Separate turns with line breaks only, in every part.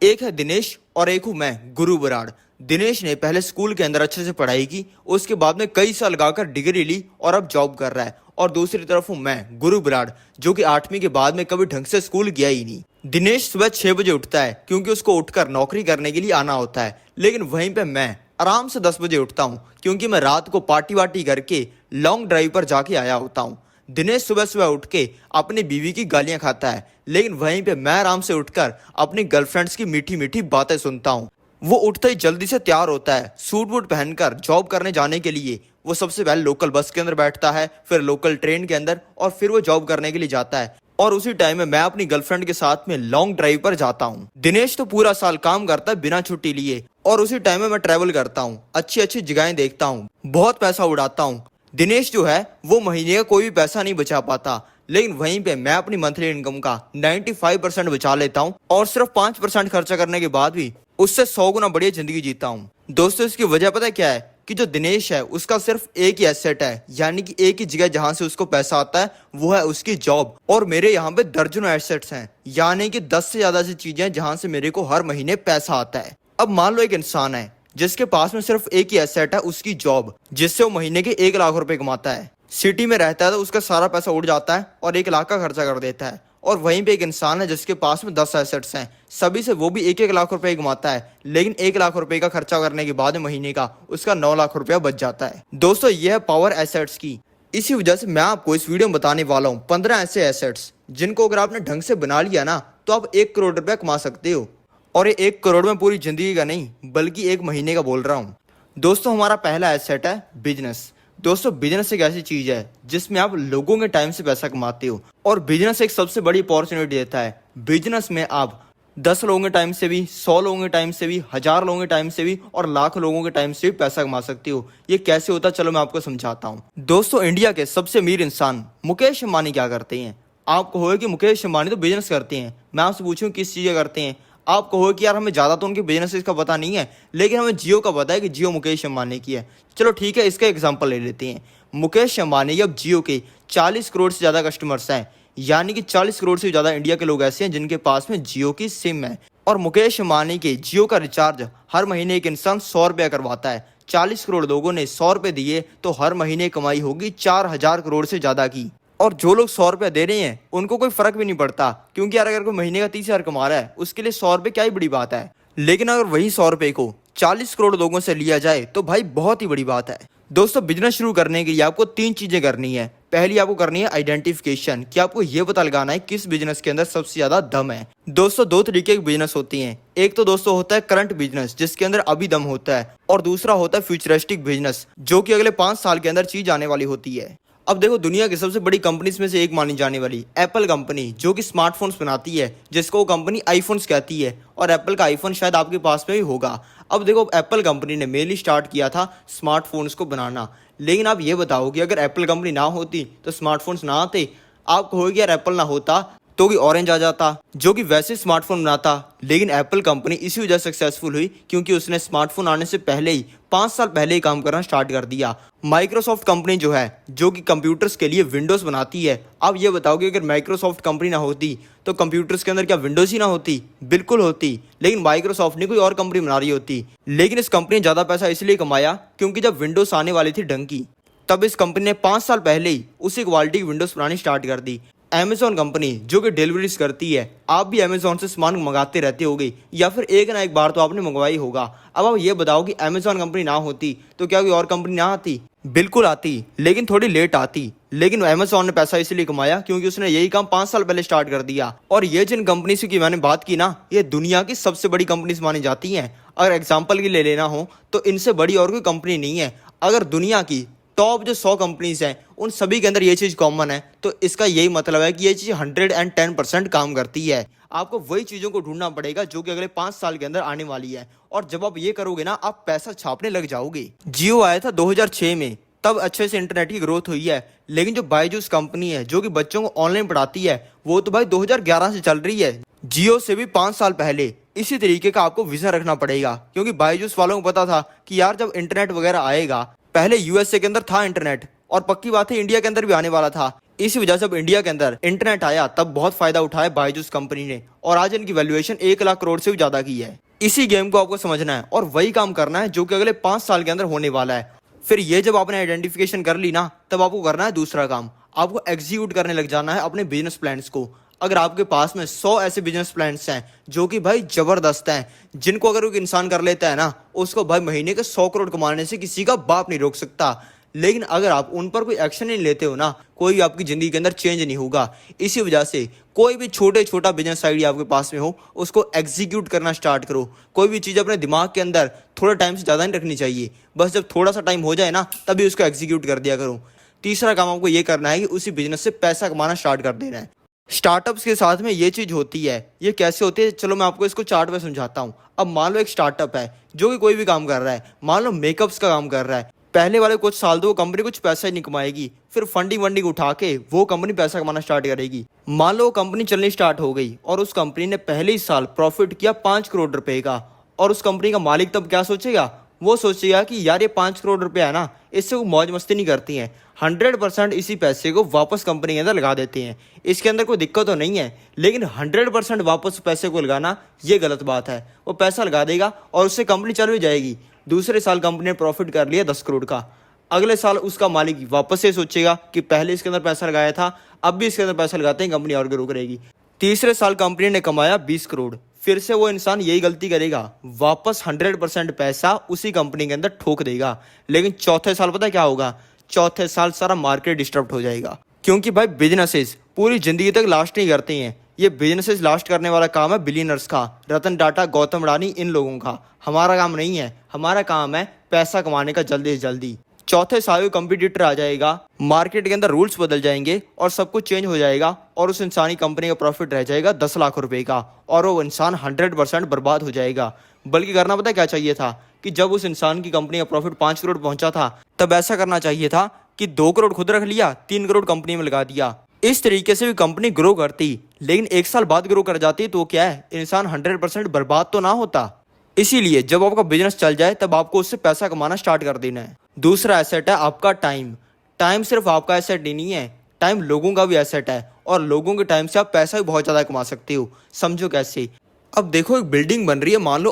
एक है दिनेश और एक हूं मैं, गुरु बराड़। दिनेश ने पहले स्कूल के अंदर अच्छे से पढ़ाई की, उसके बाद में कई साल लगाकर डिग्री ली और अब जॉब कर रहा है। और दूसरी तरफ हूं मैं, गुरु बराड़, जो कि 8वीं के बाद में कभी ढंग से स्कूल गया ही नहीं। दिनेश सुबह 6 बजे उठता है क्योंकि उसको उठकर नौकरी करने के लिए आना होता है, लेकिन वहीं पे मैं आराम से 10 बजे उठता हूँ क्योंकि मैं रात को पार्टी वार्टी करके लॉन्ग ड्राइव पर जाके आया होता हूँ। दिनेश सुबह सुबह उठ के अपनी बीवी की गालियां खाता है, लेकिन वहीं पे मैं आराम से उठकर अपनी गर्लफ्रेंड्स की मीठी मीठी बातें सुनता हूँ। वो उठते ही जल्दी से तैयार होता है, सूट वूट पहनकर जॉब करने जाने के लिए। वो सबसे पहले लोकल बस के अंदर बैठता है, फिर लोकल ट्रेन के अंदर, और फिर वो जॉब करने के लिए जाता है। और उसी टाइम में मैं अपनी गर्लफ्रेंड के साथ में लॉन्ग ड्राइव पर जाता हूँ। दिनेश तो पूरा साल काम करता है बिना छुट्टी लिए, और उसी टाइम में मैं ट्रैवल करता हूँ, अच्छी अच्छी जगहें देखता हूँ, बहुत पैसा उड़ाता हूँ। दिनेश जो है वो महीने का कोई भी पैसा नहीं बचा पाता, लेकिन वहीं पे मैं अपनी मंथली इनकम का 95% बचा लेता हूँ, और सिर्फ 5% खर्चा करने के बाद भी उससे 100 गुना बढ़िया जिंदगी जीता हूँ। दोस्तों, इसकी वजह पता है क्या है? कि जो दिनेश है उसका सिर्फ एक ही एसेट है, यानी कि एक ही जगह जहां से उसको पैसा आता है, वो है उसकी जॉब। और मेरे यहाँ पे दर्जनों एसेट्स हैं, यानी कि 10 से ज्यादा ऐसी चीजें जहां से मेरे को हर महीने पैसा आता है। अब मान लो एक इंसान है जिसके पास में सिर्फ एक ही एसेट है, उसकी जॉब, जिससे वो महीने के 1 लाख रुपए कमाता है। सिटी में रहता है तो उसका सारा पैसा उड़ जाता है और 1 लाख का खर्चा कर देता है। और वहीं पे एक इंसान है जिसके पास में 10 एसेट्स हैं, सभी से वो भी 1-1 लाख रुपए कमाता है, लेकिन 1 लाख रुपए का खर्चा करने के बाद महीने का उसका 9 लाख रुपया बच जाता है। दोस्तों, यह है पावर एसेट्स की। इसी वजह से मैं आपको इस वीडियो में बताने वाला हूँ 15 ऐसे एसेट्स जिनको अगर आपने ढंग से बना लिया ना, तो आप 1 करोड़ रुपया कमा सकते हो। और ये 1 करोड़ में पूरी जिंदगी का नहीं, बल्कि 1 महीने का बोल रहा हूँ। दोस्तों, हमारा पहला एसेट है बिजनेस। दोस्तों, बिजनेस एक ऐसी चीज है जिसमें आप लोगों के टाइम से पैसा कमाते हो, और बिजनेस एक सबसे बड़ी अपॉर्चुनिटी देता है। बिजनेस में आप 10 लोगों के टाइम से भी, 100 लोगों के टाइम से भी, 1000 लोगों के टाइम से भी, और लाख लोगों के टाइम से भी पैसा कमा सकते हो। ये कैसे होता है, चलो मैं आपको समझाता हूँ। दोस्तों, इंडिया के सबसे अमीर इंसान मुकेश अंबानी क्या करते हैं? आप कहोगे कि मुकेश अंबानी तो बिजनेस करते हैं। मैं आपसे पूछूं किस चीजें करते हैं? आप कहोगे कि यार हमें ज्यादा तो उनके बिजनेस का पता नहीं है, लेकिन हमें जियो का पता है कि जियो मुकेश अंबानी की है। चलो ठीक है, इसका एग्जांपल ले लेते हैं। मुकेश अंबानी अब जियो के 40 करोड़ से ज्यादा कस्टमर्स हैं, यानी कि 40 करोड़ से ज्यादा इंडिया के लोग ऐसे हैं जिनके पास में जियो की सिम है। और मुकेश अंबानी के जियो का रिचार्ज हर महीने एक इंसान 100 रुपया करवाता है। 40 करोड़ लोगों ने 100 रुपये दिए तो हर महीने कमाई होगी 4000 करोड़ से ज्यादा की। और जो लोग 100 रुपया दे रहे हैं उनको कोई फर्क भी नहीं पड़ता, क्योंकि यार अगर कोई महीने का 30,000 कमा रहा है उसके लिए 100 रुपये क्या ही बड़ी बात है। लेकिन अगर वही 100 रुपये को 40 करोड़ लोगों से लिया जाए तो भाई बहुत ही बड़ी बात है। दोस्तों, बिजनेस शुरू करने के लिए आपको 3 चीजें करनी है। पहली आपको करनी है आइडेंटिफिकेशन, कि आपको ये पता लगाना है किस बिजनेस के अंदर सबसे ज्यादा दम है। दोस्तों, 2 तरीके के बिजनेस होती हैं। एक तो दोस्तों होता है करंट बिजनेस, जिसके अंदर अभी दम होता है, और दूसरा होता है फ्यूचरिस्टिक बिजनेस, जो कि अगले 5 साल के अंदर चीज आने वाली होती है। अब देखो, दुनिया की सबसे बड़ी कंपनीज में से एक मानी जाने वाली एप्पल कंपनी, जो कि स्मार्टफोन्स बनाती है, जिसको वो कंपनी आईफोन्स कहती है, और एप्पल का आईफोन शायद आपके पास में भी होगा। अब देखो, एप्पल कंपनी ने मेनली स्टार्ट किया था स्मार्टफोन्स को बनाना, लेकिन आप ये बताओ कि अगर एप्पल कंपनी ना होती तो स्मार्टफोन्स ना आते? आप कहोगे यार एप्पल ना होता तो भी ऑरेंज आ जाता, जो कि वैसे स्मार्टफोन बनाता। लेकिन एप्पल कंपनी इसी वजह सक्सेसफुल हुई क्योंकि उसने स्मार्टफोन आने से पहले ही 5 साल पहले ही काम करना स्टार्ट कर दिया। माइक्रोसॉफ्ट कंपनी जो है, जो कि कंप्यूटर्स के लिए विंडोज बनाती है, आप ये बताओगे अगर माइक्रोसॉफ्ट कंपनी ना होती तो कंप्यूटर्स के अंदर क्या विंडोज ही ना होती? बिल्कुल होती, लेकिन माइक्रोसॉफ्ट ने कोई और कंपनी बना रही होती। लेकिन इस कंपनी ने ज्यादा पैसा इसलिए कमाया क्योंकि जब विंडोज आने वाली थी ढंग की, तब इस कंपनी ने 5 साल पहले ही उसी क्वालिटी की विंडोज बनानी स्टार्ट कर दी। Amazon कंपनी जो कि डिलीवरीज करती है, आप भी Amazon से सामान मंगाते रहते होगे, या फिर एक ना एक बार तो आपने मंगवाई होगा। अब आप ये बताओ कि Amazon कंपनी ना होती तो क्या कोई और कंपनी ना आती? बिल्कुल आती, लेकिन थोड़ी लेट आती। लेकिन Amazon ने पैसा इसलिए कमाया क्योंकि उसने यही काम 5 साल पहले स्टार्ट कर दिया। और ये जिन कंपनीज की मैंने बात की ना, ये दुनिया की सबसे बड़ी कंपनीज मानी जाती हैं। अगर एग्जाम्पल के लिए लेना हो तो इनसे बड़ी और कोई कंपनी नहीं है। अगर दुनिया की टॉप जो 100 कंपनीज हैं उन सभी के अंदर ये चीज कॉमन है, तो इसका यही मतलब है कि ये चीज 110% काम करती है। आपको वही चीजों को ढूंढना पड़ेगा जो कि अगले 5 साल के अंदर आने वाली है, और जब आप ये करोगे ना, आप पैसा छापने लग जाओगे। जियो आया था 2006 में, तब अच्छे से इंटरनेट की ग्रोथ हुई है। लेकिन जो बायजूस कंपनी है जो कि बच्चों को ऑनलाइन पढ़ाती है, वो तो भाई 2011 से चल रही है। जियो से भी 5 साल पहले इसी तरीके का आपको विजन रखना पड़ेगा, क्योंकि बायजूस वालों को पता था कि यार जब इंटरनेट वगैरह आएगा, पहले यूएसए के अंदर था इंटरनेट, और पक्की बात है इंडिया के अंदर भी आने वाला था। इसी वजह से जब इंडिया के अंदर इंटरनेट आया तब बहुत फायदा उठाया बायजूस कंपनी ने और आज इनकी वैल्यूएशन 1 लाख करोड़ से भी ज्यादा की है। इसी गेम को आपको समझना है और वही काम करना है जो कि अगले 5 साल के अंदर होने वाला है। फिर ये जब आपने आइडेंटिफिकेशन कर ली ना, तब आपको करना है दूसरा काम, आपको एग्जीक्यूट करने लग जाना है अपने बिजनेस प्लान्स को। अगर आपके पास में 100 ऐसे बिजनेस प्लान्स हैं जो कि भाई जबरदस्त हैं, जिनको अगर कोई इंसान कर लेता है ना, उसको भाई महीने के 100 करोड़ कमाने से किसी का बाप नहीं रोक सकता। लेकिन अगर आप उन पर कोई एक्शन नहीं लेते हो ना, कोई आपकी जिंदगी के अंदर चेंज नहीं होगा। इसी वजह से कोई भी छोटा बिजनेस आइडिया आपके पास में हो, उसको एग्जीक्यूट करना स्टार्ट करो। कोई भी चीज़ अपने दिमाग के अंदर थोड़ा टाइम से ज़्यादा नहीं रखनी चाहिए, बस जब थोड़ा सा टाइम हो जाए ना, तभी उसको एग्जीक्यूट कर दिया करो। तीसरा काम आपको ये करना है कि उसी बिजनेस से पैसा कमाना स्टार्ट कर देना है। स्टार्टअप्स के साथ में ये चीज़ होती है। ये कैसे होती है, चलो मैं आपको इसको चार्ट में समझाता हूँ। अब मान लो एक स्टार्टअप है जो कि कोई भी काम कर रहा है, मान लो मेकअप्स का काम कर रहा है। पहले वाले कुछ साल तो वो कंपनी कुछ पैसा ही नहीं कमाएगी, फिर फंडिंग वंडिंग उठा के वो कंपनी पैसा कमाना स्टार्ट करेगी। मान लो वो कंपनी चलनी स्टार्ट हो गई और उस कंपनी ने पहले ही साल प्रॉफिट किया 5 करोड़ रुपए का। और उस कंपनी का मालिक तब क्या सोचेगा, वो सोचेगा कि यार ये 5 करोड़ रुपया है ना, इससे वो मौज मस्ती नहीं करती हैं, 100% इसी पैसे को वापस कंपनी के अंदर लगा देते हैं। इसके अंदर कोई दिक्कत तो नहीं है, लेकिन 100% वापस पैसे को लगाना ये गलत बात है। वो पैसा लगा देगा और उससे कंपनी चल भी जाएगी। दूसरे साल कंपनी ने प्रॉफिट कर लिया 10 करोड़ का, अगले साल उसका मालिक वापस से सोचेगा कि पहले इसके अंदर पैसा लगाया था, अब भी इसके अंदर पैसा लगाते हैं, कंपनी और ग्रो करेगी। तीसरे साल कंपनी ने कमाया 20 करोड़, फिर से वो इंसान यही गलती करेगा, वापस 100% पैसा उसी कंपनी के अंदर ठोक देगा। लेकिन चौथे साल पता क्या होगा, चौथे साल सारा मार्केट डिस्टर्ब हो जाएगा। क्योंकि भाई बिजनेसेस पूरी जिंदगी तक लास्ट नहीं करते हैं, ये बिजनेसेस लास्ट करने वाला काम है बिलियनर्स का, रतन टाटा, गौतम अडानी, इन लोगों का। हमारा काम नहीं है, हमारा काम है पैसा कमाने का जल्दी से जल्दी। चौथे साल कंपटीटर आ जाएगा, मार्केट के अंदर रूल्स बदल जाएंगे और सब कुछ चेंज हो जाएगा और उस इंसानी कंपनी का प्रॉफिट रह जाएगा 10 लाख रुपए का और वो इंसान 100% बर्बाद हो जाएगा। बल्कि करना पता क्या चाहिए था कि जब उस इंसान की कंपनी का प्रॉफिट 5 करोड़ पहुंचा था, तब ऐसा करना चाहिए था कि 2 करोड़ खुद रख लिया, 3 करोड़ कंपनी में लगा दिया। इस तरीके से भी कंपनी ग्रो करती। लेकिन 1 साल बाद ग्रो कर जाती तो क्या है, इंसान 100% बर्बाद तो ना होता। इसीलिए जब आपका बिजनेस चल जाए तब आपको उससे पैसा कमाना स्टार्ट कर देना है। दूसरा एसेट है आपका टाइम। टाइम सिर्फ आपका एसेट ही नहीं है, टाइम लोगों का भी एसेट है और लोगों के टाइम से आप पैसा भी बहुत ज़्यादा कमा सकते हो। समझो कैसे। अब देखो एक बिल्डिंग बन रही है, मान लो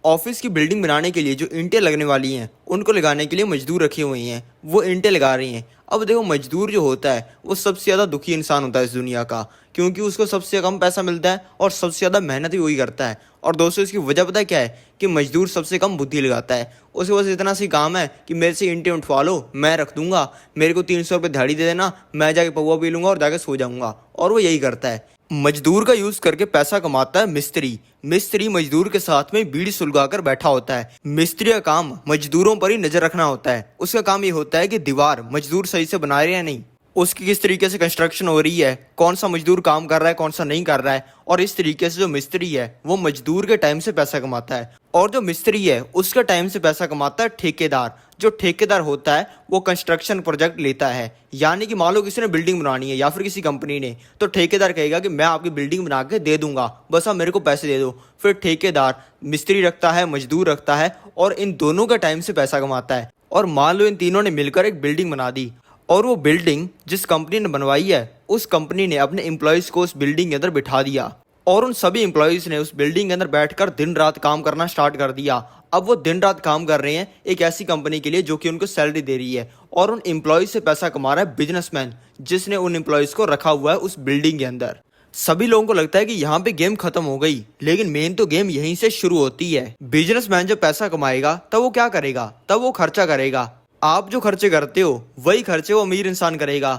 ऑफिस की बिल्डिंग बनाने के लिए जो ईंटें लगने वाली हैं, उनको लगाने के लिए मजदूर रखे हुए हैं, वो ईंटें लगा रही हैं। अब देखो मजदूर जो होता है वो सबसे ज़्यादा दुखी इंसान होता है इस दुनिया का, क्योंकि उसको सबसे कम पैसा मिलता है और सबसे ज़्यादा मेहनत भी वही करता है। और दोस्तों इसकी वजह पता है क्या है, कि मजदूर सबसे कम बुद्धि लगाता है। उसे बस इतना सी काम है कि मेरे से ईंटें उठवा लो, मैं रख दूंगा, मेरे को 300 रुपये दिहाड़ी दे देना, मैं जाके पौवा पी लूंगा और जाके सो जाऊंगा। और वो यही करता है। मजदूर का यूज करके पैसा कमाता है मिस्त्री मजदूर के साथ में बीड़ी सुलगाकर बैठा होता है। मिस्त्री का काम मजदूरों पर ही नजर रखना होता है। उसका काम ये होता है कि दीवार मजदूर सही से बना रहे हैं या नहीं, उसकी किस तरीके से कंस्ट्रक्शन हो रही है, कौन सा मजदूर काम कर रहा है, कौन सा नहीं कर रहा है। और इस तरीके से जो मिस्त्री है वो मजदूर के टाइम से पैसा कमाता है। और जो मिस्त्री है उसके टाइम से पैसा कमाता है ठेकेदार। जो ठेकेदार होता है वो कंस्ट्रक्शन प्रोजेक्ट लेता है। यानी कि मान लो किसी ने बिल्डिंग बनानी है या फिर किसी कंपनी ने, तो ठेकेदार कहेगा कि मैं आपकी बिल्डिंग बना के दे दूंगा, बस आप मेरे को पैसे दे दो। फिर ठेकेदार मिस्त्री रखता है, मजदूर रखता है और इन दोनों के टाइम से पैसा कमाता है। और मान लो इन तीनों ने मिलकर एक बिल्डिंग बना दी और वो बिल्डिंग जिस कंपनी ने बनवाई है उस कंपनी ने अपने एम्प्लॉयज़ को उस बिल्डिंग के अंदर बिठा दिया और उन सभी एम्प्लॉयज़ ने उस बिल्डिंग के अंदर बैठकर दिन रात काम करना स्टार्ट कर दिया। अब वो दिन रात काम कर रहे हैं एक ऐसी कंपनी के लिए जो कि उनको सैलरी दे रही है और उन एम्प्लॉयज़ से पैसा कमा रहा है बिजनेसमैन, जिसने उन एम्प्लॉयज़ को रखा हुआ है उस बिल्डिंग के अंदर। सभी लोगों को लगता है कि यहाँ पे गेम खत्म हो गई, लेकिन मेन तो गेम यहीं से शुरू होती है। बिजनेसमैन जब पैसा कमाएगा तब वो क्या करेगा, तब वो खर्चा करेगा। आप जो खर्चे करते हो वही खर्चे वो अमीर इंसान करेगा।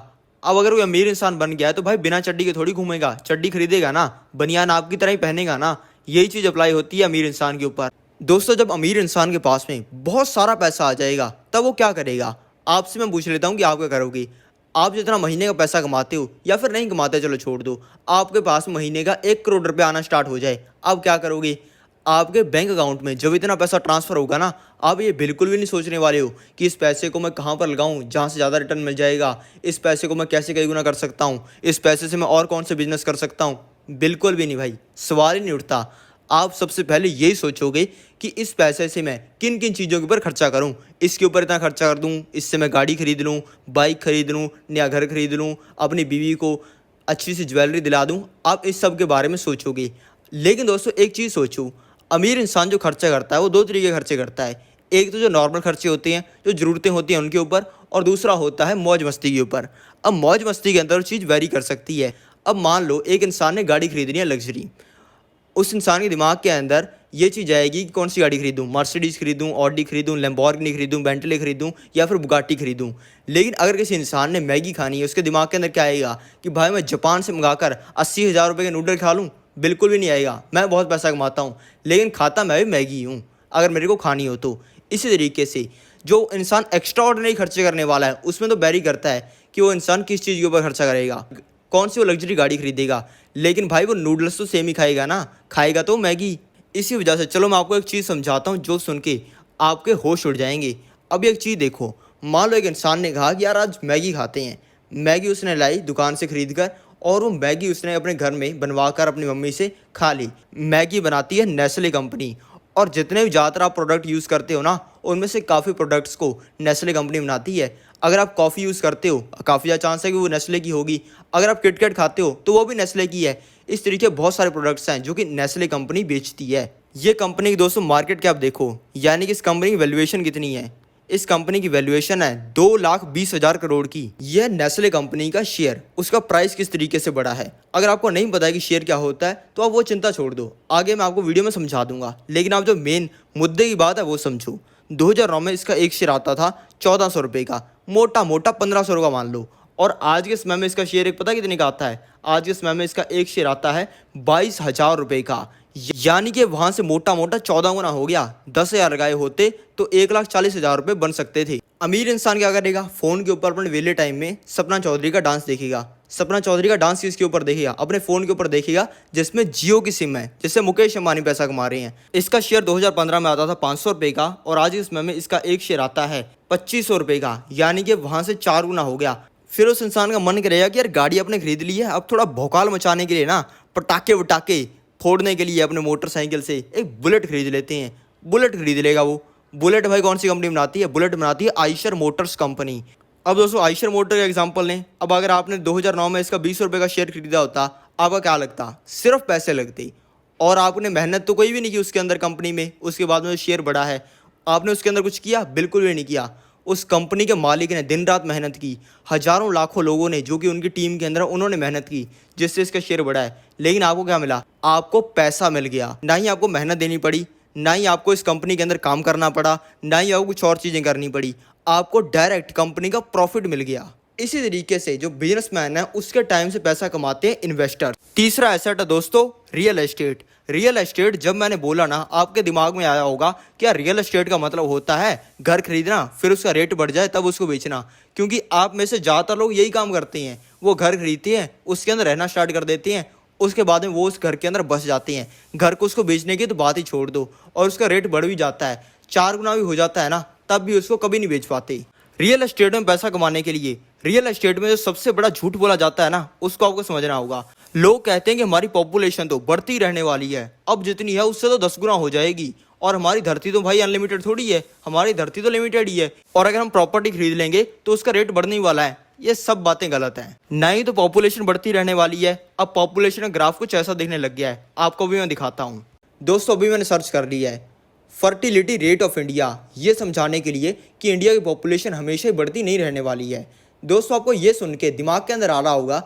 अब अगर कोई अमीर इंसान बन गया है तो भाई बिना चड्डी के थोड़ी घूमेगा, चड्डी खरीदेगा ना, बनियान आपकी तरह ही पहनेगा ना। यही चीज़ अप्लाई होती है अमीर इंसान के ऊपर। दोस्तों जब अमीर इंसान के पास में बहुत सारा पैसा आ जाएगा तब वो क्या करेगा, आपसे मैं पूछ लेता हूँ कि आप क्या करोगे। आप जितना महीने का पैसा कमाते हो या फिर नहीं कमाते, चलो छोड़ दो, आपके पास महीने का 1 करोड़ रुपया आना स्टार्ट हो जाए, आप क्या करोगे। आपके बैंक अकाउंट में जब इतना पैसा ट्रांसफर होगा ना, आप ये बिल्कुल भी नहीं सोचने वाले हो कि इस पैसे को मैं कहाँ पर लगाऊं जहाँ से ज़्यादा रिटर्न मिल जाएगा, इस पैसे को मैं कैसे कई गुना कर सकता हूँ, इस पैसे से मैं और कौन से बिजनेस कर सकता हूँ। बिल्कुल भी नहीं भाई, सवाल ही नहीं उठता। आप सबसे पहले यही सोचोगे कि इस पैसे से मैं किन किन चीज़ों के ऊपर खर्चा करूं, इसके ऊपर इतना खर्चा कर दूं, इससे मैं गाड़ी खरीद लूं, बाइक खरीद लूं, नया घर खरीद लूं, अपनी बीवी को अच्छी सी ज्वेलरी दिला दूं। आप इस सब के बारे में सोचोगे। लेकिन दोस्तों एक चीज़ सोचो, अमीर इंसान जो खर्चा करता है वो दो तरीके के खर्चे करता है। एक तो जो नॉर्मल खर्चे होते हैं, जो ज़रूरतें होती हैं उनके ऊपर, और दूसरा होता है मौज मस्ती के ऊपर। अब मौज मस्ती के अंदर चीज़ वेरी कर सकती है। अब मान लो एक इंसान ने गाड़ी खरीदनी है लग्जरी, उस इंसान के दिमाग के अंदर ये चीज़ आएगी कि कौन सी गाड़ी खरीदूं, मर्सिडीज़ खरीदूं, ऑडी खरीदूं, लैम्बोर्गिनी खरीदूं, बेंटले खरीदूं या फिर बुगाटी खरीदूं। लेकिन अगर किसी इंसान ने मैगी खानी है, उसके दिमाग के अंदर क्या आएगा कि भाई मैं जापान से मंगाकर 80,000 रुपये के नूडल खा लूँ? बिल्कुल भी नहीं आएगा। मैं बहुत पैसा कमाता हूँ लेकिन खाता मैं भी मैगी हूँ, अगर मेरे को खानी हो तो। इसी तरीके से जो इंसान एक्स्ट्रा ऑर्डिनरी खर्चे करने वाला है उसमें तो बैरी करता है कि वो इंसान किस चीज़ के ऊपर खर्चा करेगा, कौन सी वो लग्जरी गाड़ी खरीदेगा। लेकिन भाई वो नूडल्स तो सेम ही खाएगा ना, खाएगा तो मैगी। इसी वजह से चलो मैं आपको एक चीज़ समझाता हूँ जो सुन के आपके होश उड़ जाएंगे। अब एक चीज़ देखो, मान लो एक इंसान ने कहा कि यार आज मैगी खाते हैं। मैगी उसने लाई दुकान से खरीद कर, और वो मैगी उसने अपने घर में बनवा कर अपनी मम्मी से खा ली। मैगी बनाती है नेस्ले कंपनी, और जितने भी ज़्यादातर आप प्रोडक्ट यूज़ करते हो ना, उनमें से काफ़ी प्रोडक्ट्स को नेस्ले कंपनी बनाती है। अगर आप कॉफ़ी यूज़ करते हो, काफ़ी ज़्यादा चांस है कि वो नेस्ले की होगी। अगर आप किटकैट खाते हो तो वो भी नेस्ले की है। इस तरीके बहुत सारे प्रोडक्ट्स हैं जो कि नेस्ले कंपनी बेचती है। ये कंपनी की दोस्तों मार्केट कैप देखो, यानी कि इस कंपनी की वैल्यूएशन कितनी है। इस कंपनी की वैल्यूएशन है 2,20,000 करोड़ की। यह नेस्ले कंपनी का शेयर, उसका प्राइस किस तरीके से बढ़ा है। अगर आपको नहीं पता है कि शेयर क्या होता है तो आप वो चिंता छोड़ दो, आगे मैं आपको वीडियो में समझा दूंगा। लेकिन आप जो मेन मुद्दे की बात है वो समझो। 2009 में इसका एक शेयर आता था 1,400 रुपये का, मोटा मोटा 1,500 रुपये मान लो। और आज के समय में इसका शेयर एक पता कितने का आता है? आज के समय में इसका एक शेयर आता है 22,000 रुपये का। यानी कि वहां से मोटा मोटा 14 गुना हो गया। 10,000 लगाए होते तो 1,40,000 रुपये बन सकते थे। अमीर इंसान क्या करेगा? फोन के ऊपर अपने वेले टाइम में सपना चौधरी का डांस देखेगा। सपना चौधरी का डांस किसके ऊपर देखेगा? अपने फोन के ऊपर देखेगा जिसमें जियो की सिम है, जिससे मुकेश अंबानी पैसा कमा रहे हैं। इसका शेयर 2015 में आता था 500 रुपये का, और आज के समय में इसका एक शेयर आता है 2,500 रुपये का। यानी कि वहां से 4 गुना हो गया। फिर उस इंसान का मन करेगा कि यार गाड़ी अपने खरीद ली है, अब थोड़ा भौकाल मचाने के लिए ना, पटाखे वटाखे फोड़ने के लिए अपने मोटरसाइकिल से एक बुलेट खरीद लेते हैं। बुलेट खरीद लेगा वो। बुलेट भाई कौन सी कंपनी बनाती है? बुलेट बनाती है आइशर मोटर्स कंपनी। अब दोस्तों आइशर मोटर का एग्जांपल लें। अब अगर आपने 2009 में इसका 20 रुपये का शेयर खरीदा होता, आपका क्या लगता? सिर्फ पैसे लगते, और आपने मेहनत तो कोई भी नहीं की उसके अंदर कंपनी में। उसके बाद में शेयर बढ़ा है, आपने उसके अंदर कुछ किया? बिल्कुल भी नहीं किया। उस कंपनी के मालिक ने दिन रात मेहनत की, हजारों लाखों लोगों ने जो कि उनकी टीम के अंदर उन्होंने मेहनत की, जिससे इसका शेयर बढ़ा है। लेकिन आपको क्या मिला? आपको पैसा मिल गया। ना ही आपको मेहनत देनी पड़ी, ना ही आपको इस कंपनी के अंदर काम करना पड़ा, ना ही आपको कुछ और चीज़ें करनी पड़ी। आपको डायरेक्ट कंपनी का प्रॉफिट मिल गया। इसी तरीके से जो बिजनेसमैन है उसके टाइम से पैसा कमाते हैं इन्वेस्टर। तीसरा एसेट है दोस्तों रियल एस्टेट। रियल एस्टेट जब मैंने बोला ना, आपके दिमाग में आया होगा क्या रियल एस्टेट का मतलब होता है घर खरीदना, फिर उसका रेट बढ़ जाए तब उसको बेचना। क्योंकि आप में से ज़्यादातर लोग यही काम करते हैं। वो घर खरीदते हैं, उसके अंदर रहना स्टार्ट कर देते हैं, उसके बाद में वो उस घर के अंदर बस जाते हैं। घर को उसको बेचने की तो बात ही छोड़ दो, और उसका रेट बढ़ भी जाता है, 4 गुना भी हो जाता है ना, तब भी उसको कभी नहीं बेच पाते। रियल एस्टेट में पैसा कमाने के लिए रियल एस्टेट में जो सबसे बड़ा झूठ बोला जाता है ना, उसको आपको समझना होगा। लोग कहते हैं कि हमारी पॉपुलेशन तो बढ़ती रहने वाली है, अब जितनी है उससे तो 10 गुना हो जाएगी, और हमारी धरती तो भाई अनलिमिटेड थोड़ी है, हमारी धरती तो लिमिटेड ही है, और अगर हम प्रॉपर्टी खरीद लेंगे तो उसका रेट बढ़ने ही वाला है। ये सब बातें गलत हैं। ना ही तो पॉपुलेशन बढ़ती रहने वाली है। अब पॉपुलेशन का ग्राफ कुछ ऐसा दिखने लग गया है, आपको भी मैं दिखाता हूँ। दोस्तों अभी मैंने सर्च कर लिया है फर्टिलिटी रेट ऑफ इंडिया, ये समझाने के लिए कि इंडिया की पॉपुलेशन हमेशा ही बढ़ती नहीं रहने वाली है। दोस्तों आपको ये सुन के दिमाग के अंदर आ रहा होगा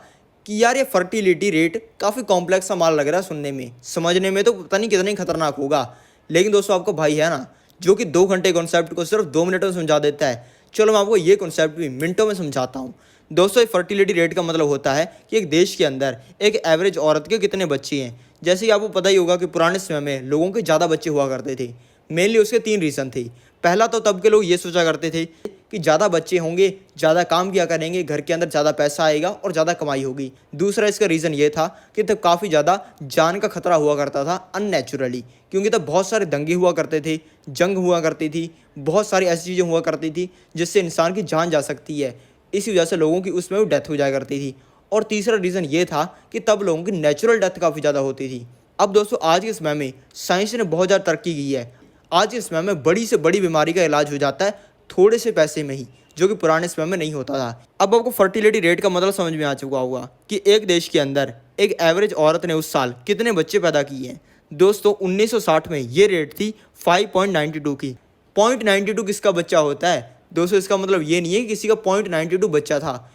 कि यार ये फर्टिलिटी रेट काफ़ी कॉम्प्लेक्स सा माल लग रहा है सुनने में, समझने में तो पता नहीं कितना ही खतरनाक होगा। लेकिन दोस्तों आपको भाई है ना जो कि 2 घंटे कॉन्सेप्ट को सिर्फ 2 मिनट में समझा देता है। चलो मैं आपको ये कॉन्सेप्ट भी मिनटों में समझाता हूँ। दोस्तों फर्टिलिटी रेट का मतलब होता है कि एक देश के अंदर एक एवरेज औरत के कितने बच्चे हैं। जैसे कि आपको पता ही होगा कि पुराने समय में लोगों के ज़्यादा बच्चे हुआ करते थे। मेनली उसके 3 रीज़न थे। पहला तो तब के लोग ये सोचा करते थे कि ज़्यादा बच्चे होंगे, ज़्यादा काम किया करेंगे, घर के अंदर ज़्यादा पैसा आएगा और ज़्यादा कमाई होगी। दूसरा इसका रीज़न ये था कि तब काफ़ी ज़्यादा जान का खतरा हुआ करता था अननेचुरली, क्योंकि तब बहुत सारे दंगे हुआ करते थे, जंग हुआ करती थी, बहुत सारी ऐसी चीज़ें हुआ करती थी जिससे इंसान की जान जा सकती है। इसी वजह से लोगों की उसमें भी डेथ हो जाया करती थी। और तीसरा रीज़न ये था कि तब लोगों की नेचुरल डेथ काफ़ी ज़्यादा होती थी। अब दोस्तों आज के समय में साइंस ने बहुत ज़्यादा तरक्की की है। आज के समय में बड़ी से बड़ी बीमारी का इलाज हो जाता है थोड़े से पैसे में ही, जो कि पुराने समय में नहीं होता था। अब आपको फर्टिलिटी रेट का मतलब समझ में आ चुका होगा कि एक देश के अंदर एक एवरेज औरत ने उस साल कितने बच्चे पैदा किए हैं। दोस्तों 1960 में ये रेट थी 5.92 की। 0.92 किसका बच्चा होता है दोस्तों? इसका मतलब ये नहीं है कि किसी का 0.92 बच्चा था।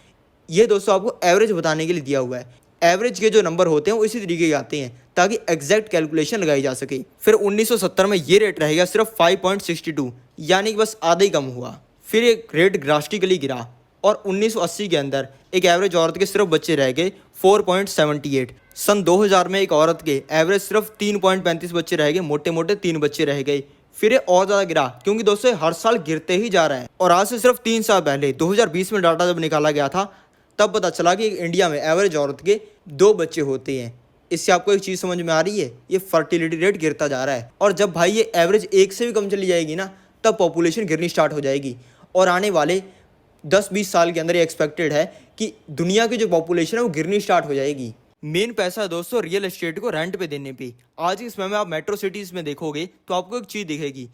ये दोस्तों आपको एवरेज बताने के लिए दिया हुआ है। एवरेज के जो नंबर होते हैं वो इसी तरीके के आते हैं ताकि एग्जैक्ट कैलकुलेशन लगाई जा सके। फिर 1970 में ये रेट रहेगा सिर्फ 5.62, यानी कि बस आधा ही कम हुआ। फिर एक रेट ड्रास्टिकली गिरा और 1980 के अंदर एक एवरेज औरत के सिर्फ बच्चे रह गए 4.78। सन 2000 में एक औरत के एवरेज सिर्फ 3.35 बच्चे रह गए, मोटे मोटे 3 बच्चे रह गए। फिर ये और ज़्यादा गिरा क्योंकि दोस्तों हर साल गिरते ही जा रहा है। और आज से सिर्फ 3 साल पहले 2020 में डाटा जब निकाला गया था तब पता चला कि इंडिया में एवरेज औरत के 2 बच्चे होते हैं। इससे आपको एक चीज़ समझ में आ रही है, ये फर्टिलिटी रेट गिरता जा रहा है। और जब भाई ये एवरेज 1 से भी कम चली जाएगी ना, तब पॉपुलेशन गिरनी स्टार्ट हो जाएगी। और आने वाले 10-20 साल के अंदर ये एक्सपेक्टेड है कि दुनिया की जो पॉपुलेशन है वो गिरनी स्टार्ट हो जाएगी। मेन पैसा है दोस्तों रियल एस्टेट को रेंट पे देने पे। आज के समय में आप मेट्रो सिटीज़ में देखोगे तो आपको एक चीज़ दिखेगी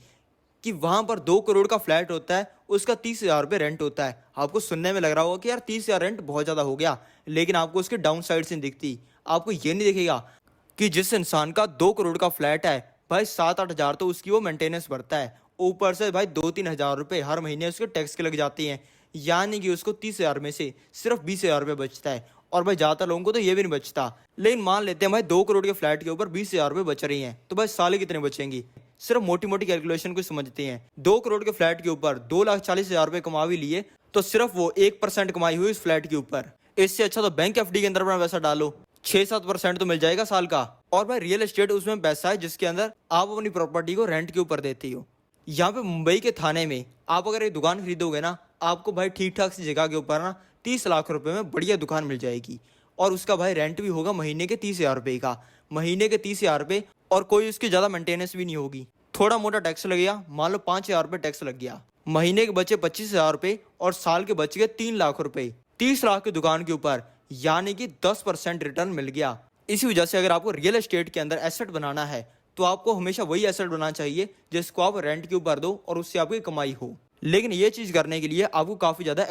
कि वहाँ पर 2 करोड़ का फ्लैट होता है, उसका 30,000 रुपये रेंट होता है। आपको सुनने में लग रहा होगा कि यार 30,000 रेंट बहुत ज़्यादा हो गया, लेकिन आपको उसके डाउन साइड से दिखती। आपको ये नहीं दिखेगा कि जिस इंसान का 2 करोड़ का फ्लैट है भाई 7-8 हज़ार तो उसकी वो मेंटेनेंस भरता है, ऊपर से भाई 2-3 हज़ार रुपये हर महीने उसके टैक्स के लग जाते हैं, यानी कि उसको 30,000 में से सिर्फ 20,000 रुपये बचता है। और भाई ज़्यादातर लोगों को तो ये भी नहीं बचता। लेकिन मान लेते हैं भाई 2 करोड़ के फ्लैट के ऊपर 20,000 रुपये बच रही हैं, तो भाई साले कितने बचेंगी? सिर्फ मोटी मोटी कैलकुलेशन को समझते हैं। 2 करोड़ के फ्लैट के ऊपर 2,40,000 रुपये कमा भी लिए तो सिर्फ वो 1% कमाई हुई इस फ्लैट के ऊपर। इससे अच्छा तो बैंक एफडी के अंदर अपना पैसा डालो, 6-7% तो मिल जाएगा साल का। और भाई रियल एस्टेट उसमें पैसा है जिसके अंदर आप अपनी प्रॉपर्टी को रेंट के ऊपर देते हो। यहाँ पे मुंबई के थाने में आप अगर एक दुकान खरीदोगे ना, आपको भाई ठीक ठाक सी जगह के ऊपर ना 30 लाख रुपए में बढ़िया दुकान मिल जाएगी। और उसका भाई रेंट भी होगा महीने के 30,000 रुपये का, महीने के 30,000 रुपये। और कोई उसकी ज़्यादा मेंटेनेंस भी नहीं होगी। थोड़ा मोटा टैक्स लग गया, मान लो 5,000 रुपये टैक्स लग गया, महीने के बचे 25,000 रुपये और साल के बच गए 3 लाख रुपये 30 लाख की दुकान के ऊपर, यानी कि 10% रिटर्न मिल गया। इसी वजह से अगर आपको रियल एस्टेट के अंदर एसेट बनाना है तो आपको हमेशा वही एसेट बनाना चाहिए जिसको आप रेंट के ऊपर दो और उससे आपकी कमाई हो। लेकिन ये चीज करने के लिए आपको काफी ज्यादा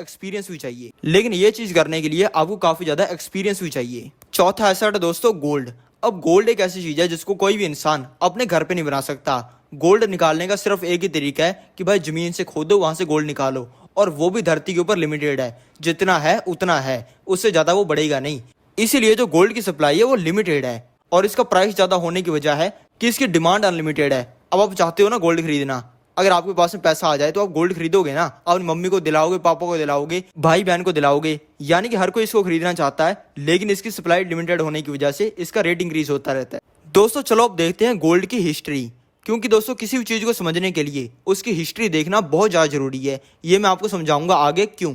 एक्सपीरियंस भी चाहिए। चौथा एसेट दोस्तों गोल्ड। अब गोल्ड एक ऐसी चीज है जिसको कोई भी इंसान अपने घर पे नहीं बना सकता। गोल्ड निकालने का सिर्फ एक ही तरीका है कि भाई जमीन से खोदो, वहां से गोल्ड निकालो, और वो भी धरती के ऊपर लिमिटेड है। जितना है उतना है, उससे ज्यादा वो बढ़ेगा नहीं। इसीलिए जो गोल्ड की सप्लाई है वो लिमिटेड है और इसका प्राइस ज्यादा होने की वजह है कि इसकी डिमांड अनलिमिटेड है। अब आप चाहते हो ना गोल्ड खरीदना, अगर आपके पास में पैसा आ जाए तो आप गोल्ड खरीदोगे ना, अपनी मम्मी को दिलाओगे, पापा को दिलाओगे, भाई बहन को दिलाओगे, यानी कि हर कोई इसको खरीदना चाहता है। लेकिन इसकी सप्लाई लिमिटेड होने की वजह से इसका रेट इंक्रीज होता रहता है। दोस्तों चलो अब देखते हैं गोल्ड की हिस्ट्री, क्योंकि दोस्तों किसी भी चीज को समझने के लिए उसकी हिस्ट्री देखना बहुत ज्यादा जरूरी है। ये मैं आपको समझाऊंगा आगे क्यों।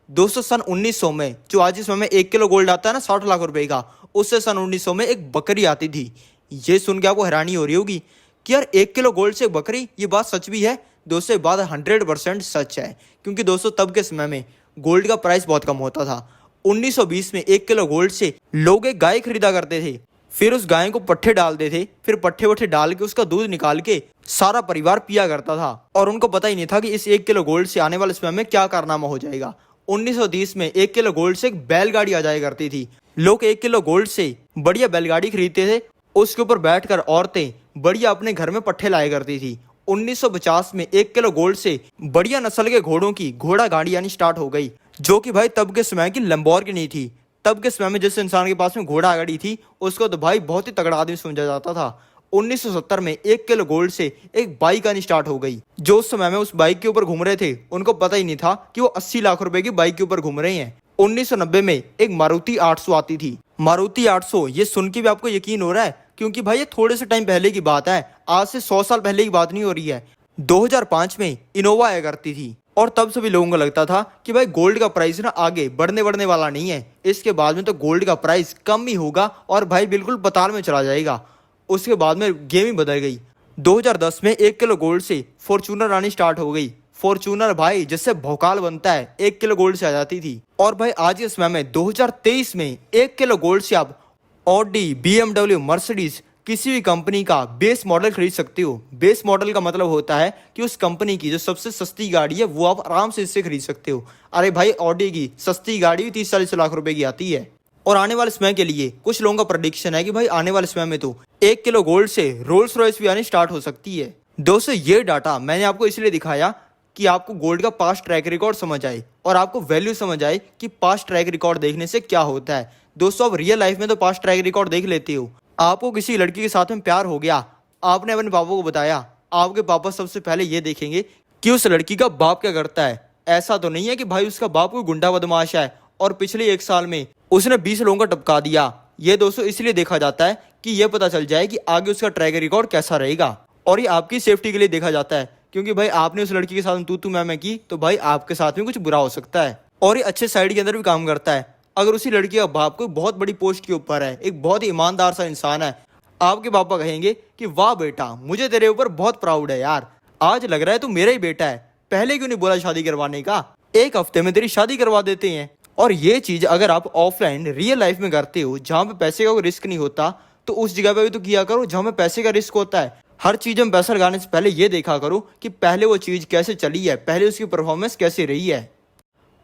दोस्तों सन 1900 में जो आज इस समय में 1 किलो गोल्ड आता है ना 60 लाख रुपए का, उससे सन 1900 में एक बकरी आती थी। ये सुन के आपको हैरानी हो रही होगी कि यार 1 किलो गोल्ड से एक बकरी, ये बात सच भी है? दोस्तों ये बात 100% सच है, क्योंकि दोस्तों तब के समय में गोल्ड का प्राइस बहुत कम होता था। 1920 में 1 किलो गोल्ड से लोग एक गाय खरीदा करते थे, फिर उस गाय को पट्ठे डालते थे, फिर पट्ठे वट्ठे डाल के उसका दूध निकाल के सारा परिवार पिया करता था। और उनको पता ही नहीं था कि इस 1 किलो गोल्ड से आने वाले समय में क्या कारनामा हो जाएगा। 1930 में 1 किलो गोल्ड से एक बैलगाड़ी आ जाया करती थी। लोग 1 किलो गोल्ड से बढ़िया बैलगाड़ी खरीदते थे, उसके ऊपर बैठकर औरतें बढ़िया अपने घर में पट्ठे लाया करती थी। 1950 में 1 किलो गोल्ड से बढ़िया नस्ल के घोड़ों की घोड़ा गाड़ी आनी स्टार्ट हो गई, जो कि भाई तब के समय की लंबोर्गिनी थी। तब के समय में जिस इंसान के पास में घोड़ा गाड़ी थी उसको तो भाई बहुत ही तगड़ा आदमी समझा जाता था। 1970 में 1 किलो गोल्ड से एक बाइक आनी स्टार्ट हो गई। जो उस समय में उस बाइक के ऊपर घूम रहे थे उनको पता ही नहीं था कि वो 80 लाख रुपए की बाइक के ऊपर घूम रहे हैं। 1990 में एक मारुति 800 आती थी। मारुति 800 ये सुन के भी आपको यकीन हो रहा है, क्योंकि भाई ये थोड़े से टाइम पहले की बात है, आज से 100 साल पहले की बात नहीं हो रही है। 2005 में इनोवा आया करती थी और तब सभी लोगों को लगता था कि भाई गोल्ड का प्राइस ना आगे बढ़ने वाला नहीं है, इसके बाद में तो गोल्ड का प्राइस कम ही होगा और भाई बिल्कुल पताल में चला जाएगा। उसके बाद में गेम ही बदल गई। 2010 में 1 किलो गोल्ड से फॉर्च्यूनर आनी स्टार्ट हो गई। फॉर्च्यूनर भाई जिससे भोकाल बनता है 1 किलो गोल्ड से आ जाती थी। और भाई आज के समय में 2023 में 1 किलो गोल्ड से आप ऑडी, BMW, मर्सिडीज किसी भी कंपनी का बेस मॉडल खरीद सकते हो। बेस मॉडल का मतलब होता है कि उस कंपनी की जो सबसे सस्ती गाड़ी है वो आप आराम से इससे खरीद सकते हो। अरे भाई, ऑडी की सस्ती गाड़ी भी 30-40 लाख रुपए की आती है। और आने वाले समय के लिए कुछ लोगों का प्रेडिक्शन है कि भाई आने वाले समय में तो 1 किलो गोल्ड से रोल्स रॉयस भी आनी स्टार्ट हो सकती है। दोस्तों, ये डाटा मैंने आपको इसलिए दिखाया कि आपको गोल्ड का पास्ट ट्रैक रिकॉर्ड समझ आए और आपको वैल्यू समझ आए कि पास्ट ट्रैक रिकॉर्ड देखने से क्या होता है। दोस्तों, आप रियल लाइफ में तो पास्ट ट्रैक रिकॉर्ड देख लेते हो। आपको किसी लड़की के साथ में प्यार हो गया, आपने अपने पापा को बताया, आपके पापा सबसे पहले ये देखेंगे कि उस लड़की का बाप क्या करता है। ऐसा तो नहीं है कि भाई उसका बाप कोई गुंडा बदमाश है और पिछले 1 साल में उसने 20 लोगों का टपका दिया। ये दोस्तों इसलिए देखा जाता है कि ये पता चल जाए कि आगे उसका ट्रैक रिकॉर्ड कैसा रहेगा। और ये आपकी सेफ्टी के लिए देखा जाता है, क्योंकि भाई आपने उस लड़की के साथ तू मैं की तो भाई आपके साथ में कुछ बुरा हो सकता है। और ये अच्छे साइड के अंदर भी काम करता है। अगर उसी लड़की का बाप कोई बहुत बड़ी पोस्ट के ऊपर है, एक बहुत ही ईमानदार सा इंसान है, आपके पापा कहेंगे कि वाह बेटा, मुझे तेरे ऊपर बहुत प्राउड है यार, आज लग रहा है तू मेरा ही बेटा है, पहले क्यों नहीं बोला शादी करवाने का, 1 हफ्ते में तेरी शादी करवा देते हैं। और ये चीज अगर आप ऑफलाइन रियल लाइफ में करते हो, जहां पे पैसे का कोई रिस्क नहीं होता, तो उस जगह पे भी तो किया करो जहां पे पैसे का रिस्क होता है। हर चीज में पैसा लगाने से पहले ये देखा करो कि पहले वो चीज कैसे चली है, पहले उसकी परफॉर्मेंस कैसे रही है।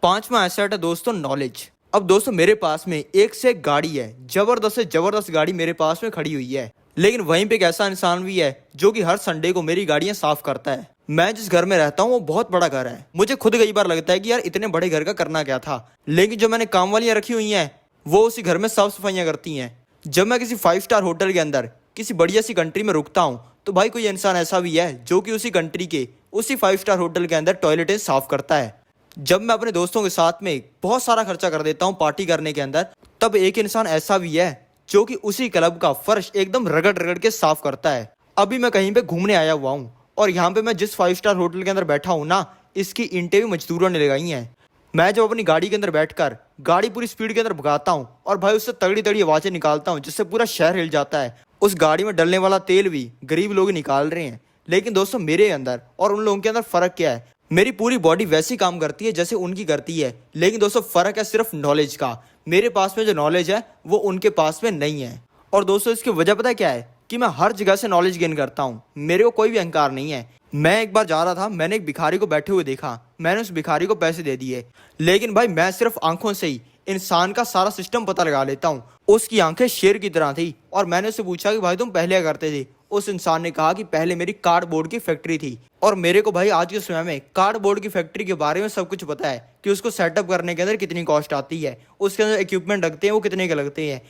5वां एसेट है दोस्तों नॉलेज। अब दोस्तों मेरे पास में एक से एक गाड़ी है, जबरदस्त से जबरदस्त गाड़ी मेरे पास में खड़ी हुई है, लेकिन वहीं पे एक ऐसा इंसान भी है जो कि हर संडे को मेरी गाड़ियां साफ करता है। मैं जिस घर में रहता हूँ वो बहुत बड़ा घर है। मुझे खुद कई बार लगता है कि यार इतने बड़े घर का करना क्या था, लेकिन जो मैंने काम वालियां रखी हुई हैं वो उसी घर में साफ सफाइयां करती हैं। जब मैं किसी 5 स्टार होटल के अंदर किसी बढ़िया सी कंट्री में रुकता हूँ तो भाई कोई इंसान ऐसा भी है जो कि उसी कंट्री के उसी 5 स्टार होटल के अंदर टॉयलेटें साफ करता है। जब मैं अपने दोस्तों के साथ में बहुत सारा खर्चा कर देता हूँ पार्टी करने के अंदर, तब एक इंसान ऐसा भी है जो कि उसी क्लब का फर्श एकदम रगड़ रगड़ के साफ करता है। अभी मैं कहीं पे घूमने आया हुआ हूँ और यहाँ पे मैं जिस 5 स्टार होटल के अंदर बैठा हूँ ना, इसकी ईंटें भी मजदूरों ने लगाई हैं। मैं जब अपनी गाड़ी के अंदर बैठकर गाड़ी पूरी स्पीड के अंदर भगाता हूँ और भाई उससे तगड़ी तगड़ी आवाजें निकालता हूँ जिससे पूरा शहर हिल जाता है, उस गाड़ी में डलने वाला तेल भी गरीब लोग निकाल रहे हैं। लेकिन दोस्तों मेरे अंदर और उन लोगों के अंदर फर्क क्या है, मेरी पूरी बॉडी वैसी काम करती है जैसे उनकी करती है, लेकिन दोस्तों फर्क है सिर्फ नॉलेज का। मेरे पास में जो नॉलेज है वो उनके पास में नहीं है। और दोस्तों इसकी वजह पता है क्या है, कि मैं हर जगह से नॉलेज गेन करता हूँ, मेरे को कोई भी अहंकार नहीं है। मैं एक बार जा रहा था, मैंने एक भिखारी को बैठे हुए देखा, मैंने उस भिखारी को पैसे दे दिए, लेकिन भाई मैं सिर्फ आंखों से ही इंसान का सारा सिस्टम पता लगा लेता हूँ। उसकी आंखें शेर की तरह थी और मैंने उससे पूछा कि भाई तुम पहले क्या करते थे। उस इंसान ने कहा कि पहले मेरी कार्डबोर्ड की फैक्ट्री थी। और मेरे को भाई आज के समय में कार्डबोर्ड की फैक्ट्री के बारे में सब कुछ पता है कि उसको सेटअप करने के अंदर कितनी कॉस्ट आती है, उसके अंदर इक्विपमेंट रखते हैं वो कितने के लगते हैं,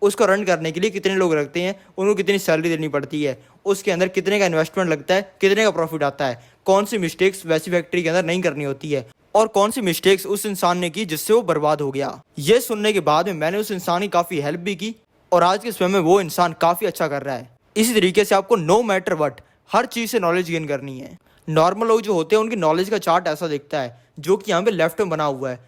उसको रन करने के लिए कितने लोग रखते हैं, उनको कितनी सैलरी देनी पड़ती है, उसके अंदर कितने का इन्वेस्टमेंट लगता है, कितने का प्रॉफिट आता है, कौन सी मिस्टेक्स वैसी फैक्ट्री के अंदर नहीं करनी होती है और कौन सी मिस्टेक्स उस इंसान ने की जिससे वो बर्बाद हो गया। ये सुनने के बाद में मैंने उस इंसान की काफ़ी हेल्प भी की और आज के समय में वो इंसान काफ़ी अच्छा कर रहा है। इसी तरीके से आपको नो मैटर वट हर चीज़ से नॉलेज गेन करनी है। नॉर्मल लोग जो होते हैं उनकी नॉलेज का चार्ट ऐसा दिखता है जो कि यहाँ पे लेफ्ट में बना हुआ है।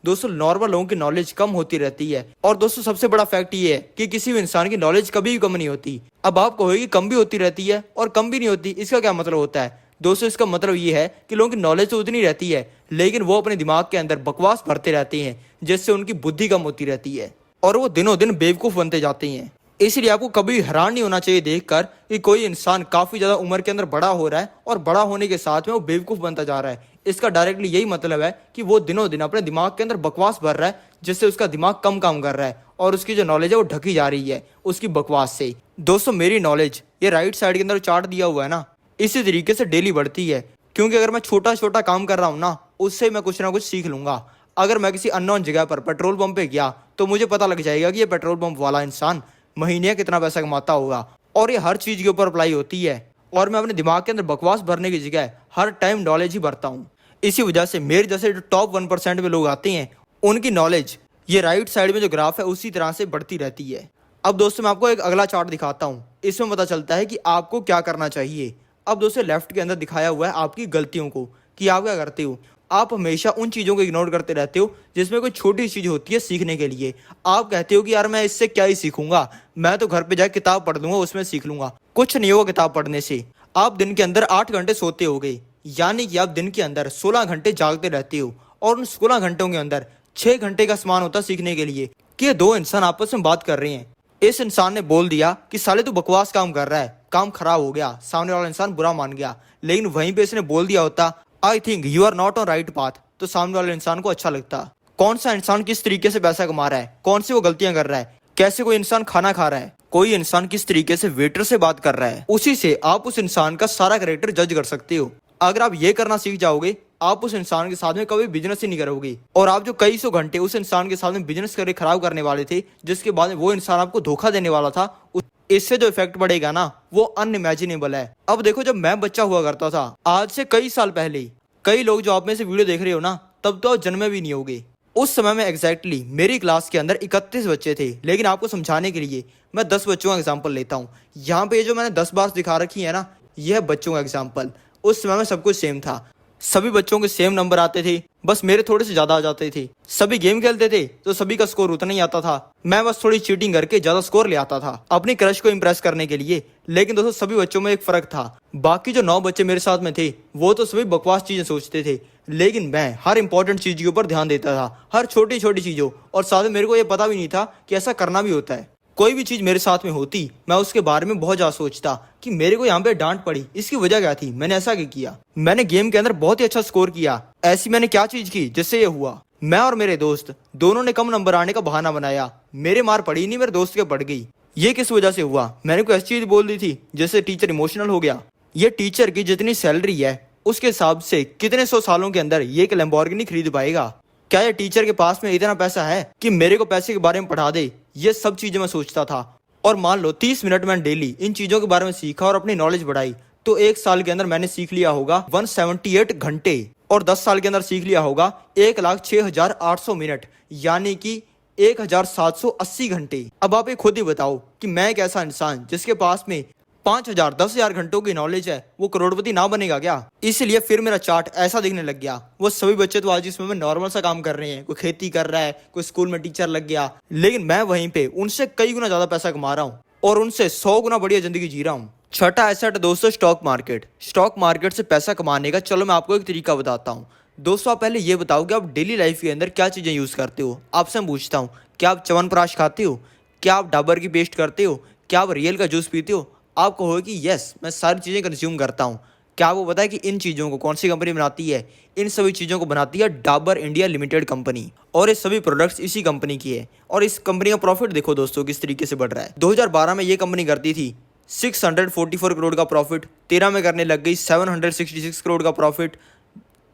दोस्तों नॉर्मल लोगों की नॉलेज कम होती रहती है। और दोस्तों सबसे बड़ा फैक्ट ये है कि किसी भी इंसान की नॉलेज कभी भी कम नहीं होती। अब आप कहोगे कम भी होती रहती है और कम भी नहीं होती, इसका क्या मतलब होता है? दोस्तों इसका मतलब ये है कि लोगों की नॉलेज तो उतनी रहती है, लेकिन वो अपने दिमाग के अंदर बकवास भरते रहते हैं जिससे उनकी बुद्धि कम होती रहती है और वो दिनों दिन बेवकूफ़ बनते जाते हैं। इसलिए आपको कभी हैरान नहीं होना चाहिए देखकर कि कोई इंसान काफ़ी ज़्यादा उम्र के अंदर बड़ा हो रहा है और बड़ा होने के साथ में वो बेवकूफ़ बनता जा रहा है। इसका डायरेक्टली यही मतलब है कि वो दिनों दिन अपने दिमाग के अंदर बकवास भर रहा है जिससे उसका दिमाग कम काम कर रहा है और उसकी जो नॉलेज है वो ढकी जा रही है उसकी बकवास से। दोस्तों मेरी नॉलेज ये राइट साइड के अंदर चार्ट दिया हुआ है ना, इसी तरीके से डेली बढ़ती है, क्योंकि अगर मैं छोटा छोटा काम कर रहा हूँ ना, उससे मैं कुछ ना कुछ सीख लूंगा। अगर मैं किसी अननोन जगह पर पेट्रोल पंप पे गया तो मुझे पता लग जाएगा कि ये पेट्रोल पंप वाला इंसान महीने कितना पैसा कमाता होगा और ये हर चीज़ के ऊपर अप्लाई होती है। और मैं अपने दिमाग के अंदर बकवास भरने की जगह हर टाइम नॉलेज ही भरता हूँ। इसी वजह से मेरे जैसे जो टॉप 1% में लोग आते हैं उनकी नॉलेज ये राइट साइड में जो ग्राफ है उसी तरह से बढ़ती रहती है। अब दोस्तों मैं आपको एक अगला चार्ट दिखाता हूँ, इसमें पता चलता है कि आपको क्या करना चाहिए। अब दोस्तों लेफ्ट के अंदर दिखाया हुआ है आपकी गलतियों को कि आप क्या करते हो। आप हमेशा उन चीज़ों को इग्नोर करते रहते हो जिसमें कोई छोटी चीज़ होती है सीखने के लिए। आप कहते हो कि यार मैं इससे क्या ही सीखूंगा, मैं तो घर पे जाकर किताब पढ़ लूंगा, उसमें सीख लूंगा। कुछ नहीं होगा किताब पढ़ने से। आप दिन के अंदर 8 घंटे सोते होगे, यानी कि आप दिन के अंदर 16 घंटे जागते रहते हो और उन 16 घंटों के अंदर 6 घंटे का समान होता है सीखने के लिए कि ये दो इंसान आपस में बात कर रहे हैं। इस इंसान ने बोल दिया कि साले तू बकवास काम कर रहा है, काम खराब हो गया। सामने वाला इंसान बुरा मान गया, लेकिन वहीं पे इसने बोल दिया होता I think you are not on right path, तो सामने वाले इंसान को अच्छा लगता। कौन सा इंसान किस तरीके से पैसा कमा रहा है, कौन सी वो गलतियां कर रहा है, कैसे कोई इंसान खाना खा रहा है, कोई इंसान किस तरीके से वेटर से बात कर रहा है, उसी से आप उस इंसान का सारा कैरेक्टर जज कर सकते हो। अगर आप ये करना सीख जाओगे, आप उस इंसान के साथ में कभी बिजनेस ही नहीं करोगे। और आप जो कई सौ घंटे उस इंसान के साथ में बिजनेस करके खराब करने वाले थे, जिसके बाद में वो इंसान आपको धोखा देने वाला था, इससे जो इफेक्ट पड़ेगा ना, वो अनइमेजिनेबल है। अब देखो, जब मैं बच्चा हुआ करता था, आज से कई साल पहले, कई लोग जो आप में से वीडियो देख रहे हो ना, तब तो आप जन्मे भी नहीं होगे। उस समय में एग्जैक्टली मेरी क्लास के अंदर 31 बच्चे थे, लेकिन आपको समझाने के लिए मैं 10 बच्चों का एग्जाम्पल लेता हूँ। यहाँ पे जो मैंने 10 बार दिखा रखी है ना, यह बच्चों का एग्जाम्पल। उस समय में सब कुछ सेम था, सभी बच्चों के सेम नंबर आते थे, बस मेरे थोड़े से ज्यादा आ जाते थे। सभी गेम खेलते थे तो सभी का स्कोर उतना ही आता था, मैं बस थोड़ी चीटिंग करके ज्यादा स्कोर ले आता था अपनी क्रश को इम्प्रेस करने के लिए। लेकिन दोस्तों, सभी बच्चों में एक फर्क था, बाकी जो 9 बच्चे मेरे साथ में थे वो तो सभी बकवास चीजें सोचते थे, लेकिन मैं हर इंपॉर्टेंट चीज के ऊपर ध्यान देता था, हर छोटी छोटी चीजों। और साथ में मेरे को ये पता भी नहीं था कि ऐसा करना भी होता है। कोई भी चीज मेरे साथ में होती, मैं उसके बारे में बहुत ज्यादा सोचता कि मेरे को यहाँ पे डांट पड़ी, इसकी वजह क्या थी, मैंने ऐसा क्या किया, मैंने गेम के अंदर बहुत ही अच्छा स्कोर किया, ऐसी मैंने क्या चीज की जिससे ये हुआ। मैं और मेरे दोस्त दोनों ने कम नंबर आने का बहाना बनाया, मेरे मार पड़ी नहीं, मेरे दोस्त के पड़ गई। ये किस वजह से हुआ, मैंने कोई ऐसी चीज बोल दी थी जिससे टीचर इमोशनल हो गया। ये टीचर की जितनी सैलरी है उसके हिसाब से कितने 100 सालों के अंदर ये एक लैम्बोर्गिनी खरीद पाएगा। क्या ये टीचर के पास में इतना पैसा है कि मेरे को पैसे के बारे में पढ़ा दे। ये सब चीजें मैं सोचता था। और मान लो 30 मिनट मैंने डेली इन चीजों के बारे में सीखा और अपनी नॉलेज बढ़ाई, तो 1 साल के अंदर मैंने सीख लिया होगा 178 घंटे, और 10 साल के अंदर सीख लिया होगा 1,06,800 मिनट, यानी कि 1,780 घंटे। अब आप ये खुद ही बताओ कि मैं एक ऐसा इंसान जिसके पास में 5,000 10,000 घंटों की नॉलेज है, वो करोड़पति ना बनेगा क्या। इसलिए फिर मेरा चार्ट ऐसा दिखने लग गया। वो सभी बच्चे तो आज इसमें नॉर्मल सा काम कर रहे हैं, कोई खेती कर रहा है, कोई स्कूल में टीचर लग गया, लेकिन मैं वहीं पे उनसे कई गुना ज्यादा पैसा कमा रहा हूँ और उनसे 100 गुना बढ़िया जिंदगी जी रहा हूँ। छठा एसेट दोस्तों, स्टॉक मार्केट। स्टॉक मार्केट से पैसा कमाने का चलो मैं आपको एक तरीका बताता हूँ। दोस्तों, आप पहले ये बताओ कि आप डेली लाइफ के अंदर क्या चीजें यूज करते हो। आपसे मैं पूछता हूँ, क्या आप च्यवनप्राश खाते हो, क्या आप डाबर की पेस्ट करते हो, क्या आप रियल का जूस पीते हो। आप कहोगे कि यस, मैं सारी चीज़ें कंज्यूम करता हूँ। क्या आपको पता है कि इन चीज़ों को कौन सी कंपनी बनाती है। इन सभी चीज़ों को बनाती है डाबर इंडिया लिमिटेड कंपनी, और ये सभी प्रोडक्ट्स इसी कंपनी की है। और इस कंपनी का प्रॉफिट देखो दोस्तों किस तरीके से बढ़ रहा है। 2012 में ये कंपनी करती थी 644 करोड़ का प्रॉफिट, 13 में करने लग गई 766 करोड़ का प्रॉफिट,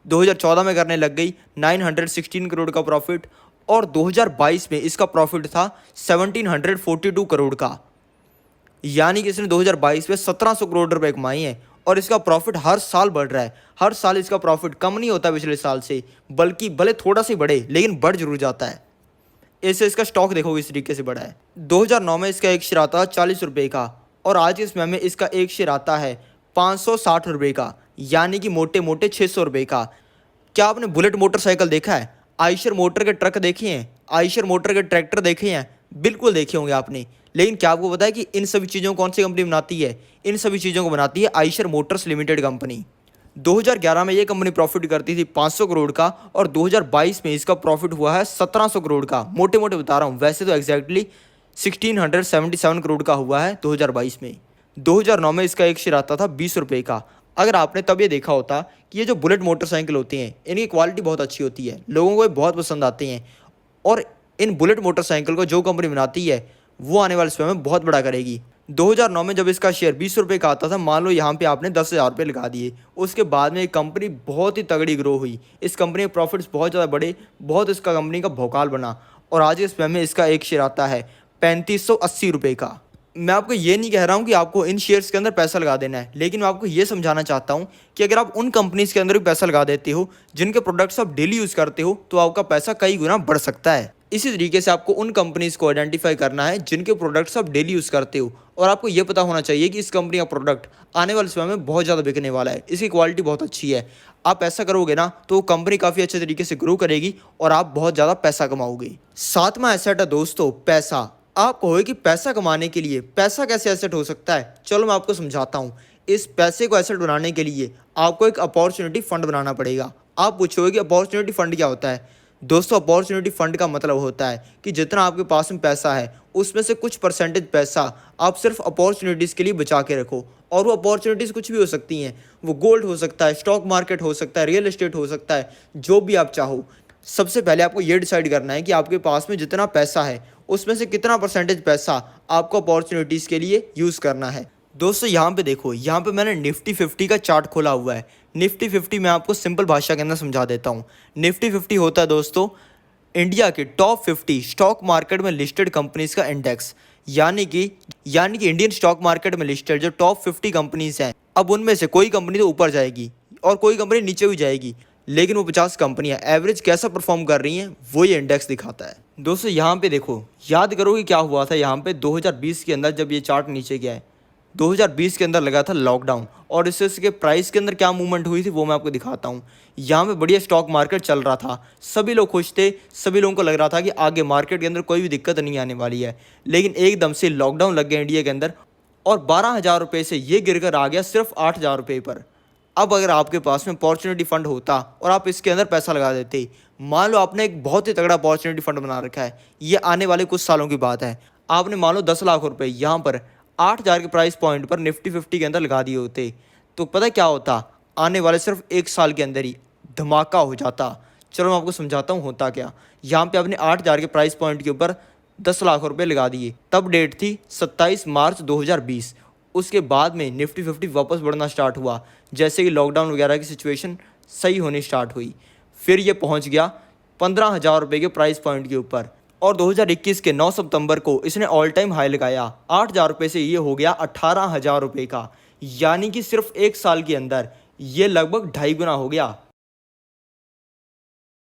2014 में करने लग गई 916 करोड़ का प्रॉफिट, और 2022 में इसका प्रॉफिट था 1742 करोड़ का, यानी कि इसने 2022 में 1700 करोड़ रुपए कमाए हैं। और इसका प्रॉफिट हर साल बढ़ रहा है, हर साल इसका प्रॉफिट कम नहीं होता पिछले साल से, बल्कि भले थोड़ा सा बढ़े लेकिन बढ़ जरूर जाता है। इससे इसका स्टॉक देखो इस तरीके से बढ़ा है। 2009 में इसका एक शेयर आता था 40 रुपये का, और आज के समय में इसका एक शेयर आता है 560 रुपये का, यानी कि मोटे मोटे 600 रुपये का। क्या आपने बुलेट मोटरसाइकिल देखा है, आयशर मोटर के ट्रक देखे हैं, आयशर मोटर के ट्रैक्टर देखे हैं, बिल्कुल देखे होंगे आपने। लेकिन क्या आपको पता है कि इन सभी चीज़ों को कौन सी कंपनी बनाती है। इन सभी चीज़ों को बनाती है आयशर मोटर्स लिमिटेड कंपनी। 2011 में ये कंपनी प्रॉफिट करती थी 500 करोड़ का, और 2022 में इसका प्रॉफिट हुआ है 1700 करोड़ का। मोटे मोटे बता रहा हूँ, वैसे तो एग्जैक्टली 1677 करोड़ का हुआ है 2022 में। 2009 में इसका एक शेयर आता था 20 रुपये का। अगर आपने तब ये देखा होता कि ये जो बुलेट मोटरसाइकिल होती हैं, इनकी क्वालिटी बहुत अच्छी होती है, लोगों को ये बहुत पसंद आती हैं, और इन बुलेट मोटरसाइकिल को जो कंपनी बनाती है वो आने वाले समय में बहुत बड़ा करेगी। 2009 में जब इसका शेयर 20 रुपये का आता था, मान लो यहाँ पे आपने 10,000 रुपये लगा दिए, उसके बाद में ये कंपनी बहुत ही तगड़ी ग्रो हुई, इस कंपनी के प्रॉफिट्स बहुत ज़्यादा बढ़े, बहुत इसका कंपनी का भौकाल बना, और आज के समय में इसका एक शेयर आता है 3580 रुपये का। मैं आपको ये नहीं कह रहा हूँ कि आपको इन शेयर्स के अंदर पैसा लगा देना है, लेकिन मैं आपको ये समझाना चाहता हूँ कि अगर आप उन कंपनीज के अंदर भी पैसा लगा देते हो जिनके प्रोडक्ट्स आप डेली यूज़ करते हो, तो आपका पैसा कई गुना बढ़ सकता है। इसी तरीके से आपको उन कंपनीज को आइडेंटिफाई करना है जिनके प्रोडक्ट्स आप डेली यूज़ करते हो, और आपको ये पता होना चाहिए कि इस कंपनी का प्रोडक्ट आने वाले समय में बहुत ज़्यादा बिकने वाला है, इसकी क्वालिटी बहुत अच्छी है। आप ऐसा करोगे ना तो कंपनी काफ़ी अच्छे तरीके से ग्रो करेगी और आप बहुत ज़्यादा पैसा कमाओगे। सातवां एसेट है दोस्तों, पैसा। आप कहोगे कि पैसा कमाने के लिए पैसा कैसे एसेट हो सकता है, चलो मैं आपको समझाता हूँ। इस पैसे को एसेट बनाने के लिए आपको एक अपॉर्चुनिटी फंड बनाना पड़ेगा। आप पूछोगे कि अपॉर्चुनिटी फंड क्या होता है। दोस्तों अपॉर्चुनिटी फंड का मतलब होता है कि जितना आपके पास में पैसा है उसमें से कुछ परसेंटेज पैसा आप सिर्फ अपॉर्चुनिटीज़ के लिए बचा के रखो। और वो अपॉर्चुनिटीज़ कुछ भी हो सकती हैं, वो गोल्ड हो सकता है, स्टॉक मार्केट हो सकता है, रियल एस्टेट हो सकता है, जो भी आप चाहो। सबसे पहले आपको ये डिसाइड करना है कि आपके पास में जितना पैसा है उसमें से कितना परसेंटेज पैसा आपको अपॉर्चुनिटीज़ के लिए यूज़ करना है। दोस्तों यहाँ पे देखो, यहाँ पे मैंने निफ्टी 50 का चार्ट खोला हुआ है। निफ्टी 50 मैं आपको सिंपल भाषा के अंदर समझा देता हूँ। निफ्टी 50 होता है दोस्तों इंडिया के टॉप 50 स्टॉक मार्केट में लिस्टेड कंपनीज का इंडेक्स। यानी कि इंडियन स्टॉक मार्केट में लिस्टेड जो टॉप 50 कंपनीज हैं, अब उनमें से कोई कंपनी तो ऊपर जाएगी और कोई कंपनी नीचे भी जाएगी, लेकिन वो 50 कंपनियां एवरेज कैसा परफॉर्म कर रही हैं वो ये इंडेक्स दिखाता है। दोस्तों यहाँ पे देखो, याद करो कि क्या हुआ था यहाँ पे 2020 के अंदर जब ये चार्ट नीचे गया है। 2020 के अंदर लगा था लॉकडाउन और इससे इसके प्राइस के अंदर क्या मूवमेंट हुई थी वो मैं आपको दिखाता हूँ। यहाँ पे बढ़िया स्टॉक मार्केट चल रहा था, सभी लोग खुश थे, सभी लोगों को लग रहा था कि आगे मार्केट के अंदर कोई भी दिक्कत नहीं आने वाली है। लेकिन एकदम से लॉकडाउन लग गया इंडिया के अंदर और 12,000 रुपये से ये गिर कर आ गया सिर्फ 8,000 रुपये पर। अब अगर आपके पास में अपॉर्चुनिटी फंड होता और आप इसके अंदर पैसा लगा देते, मान लो आपने एक बहुत ही तगड़ा अपॉर्चुनिटी फंड बना रखा है, ये आने वाले कुछ सालों की बात है, आपने मान लो 10 लाख रुपए यहाँ पर 8,000 के प्राइस पॉइंट पर निफ्टी 50 के अंदर लगा दिए होते, तो पता क्या होता, आने वाले सिर्फ 1 साल के अंदर ही धमाका हो जाता। चलो मैं आपको समझाता हूँ होता क्या। यहाँ पे आपने 8,000 के प्राइस पॉइंट के ऊपर 10 लाख रुपए लगा दिए, तब डेट थी 27 मार्च 2020। उसके बाद में निफ्टी 50 वापस बढ़ना स्टार्ट हुआ जैसे कि लॉकडाउन वगैरह की सिचुएशन सही होनी स्टार्ट हुई। फिर ये पहुंच गया 15,000 रुपये के प्राइस पॉइंट के ऊपर और 2021 के 9 सितंबर को इसने ऑल टाइम हाई लगाया। 8,000 रुपये से ये हो गया 18,000 रुपये का, यानी कि सिर्फ 1 साल के अंदर ये लगभग 2.5 गुना हो गया।